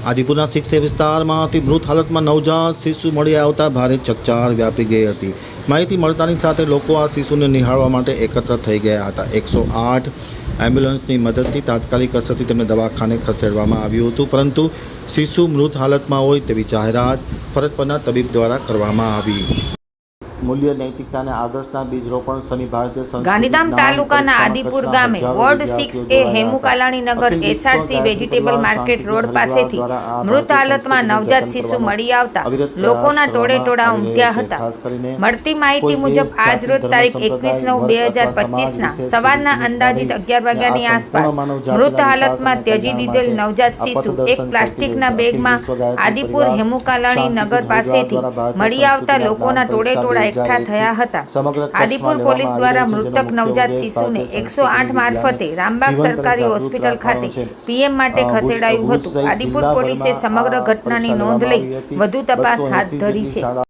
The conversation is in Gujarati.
આદિપુરના શિક્ષે વિસ્તારમાંથી મૃત હાલતમાં નવજાત શિશુ મળી આવતા ભારે ચકચાર વ્યાપી ગઈ હતી। માહિતી મળતાની સાથે લોકો આ શિશુને નિહાળવા માટે એકત્ર થઈ ગયા હતા। 108 એમ્બ્યુલન્સની મદદથી તાત્કાલિક અસરથી તેમને દવાખાને ખસેડવામાં આવ્યું હતું, પરંતુ શિશુ મૃત હાલતમાં હોય તેવી જાહેરાત ફરજ પરના તબીબ દ્વારા કરવામાં આવી। મૂલ્ય નૈતિકતા અને આદર્શના બીજ રોપણ શનિ ભારતીય સંસ્કૃતિ ગાંધીધામ તાલુકાના આદિપુર ગામે વોર્ડ 6A હેમુકાલાણી નગર SRC વેજીટેબલ માર્કેટ રોડ પાસેથી મૃત હાલતમાં નવજાત શિશુ મળી આવતા લોકોના ટોળેટોળા ઉમટ્યા હતા। મળતી માહિતી મુજબ આજ રોજ તારીખ 21/9/2025ના સવારના અંદાજિત 11 વાગ્યાની આસપાસ મૃત હાલતમાં ત્યજી દીધેલ નવજાત શિશુ એક પ્લાસ્ટિકના બેગમાં આદિપુર હેમુકાલાણી નગર પાસેથી મળી આવતા લોકોના ટોળેટોળા એકઠા થયા હતા। આદિપુર પોલીસ દ્વારા મૃતક નવજાત શિશુને 108 મારફતે રામબાગ સરકારી હોસ્પિટલ ખાતે PM માટે ખસેડાયું હતું। આદિપુર પોલીસે સમગ્ર ઘટનાની નોંધ લઈ વધુ તપાસ હાથ ધરી છે।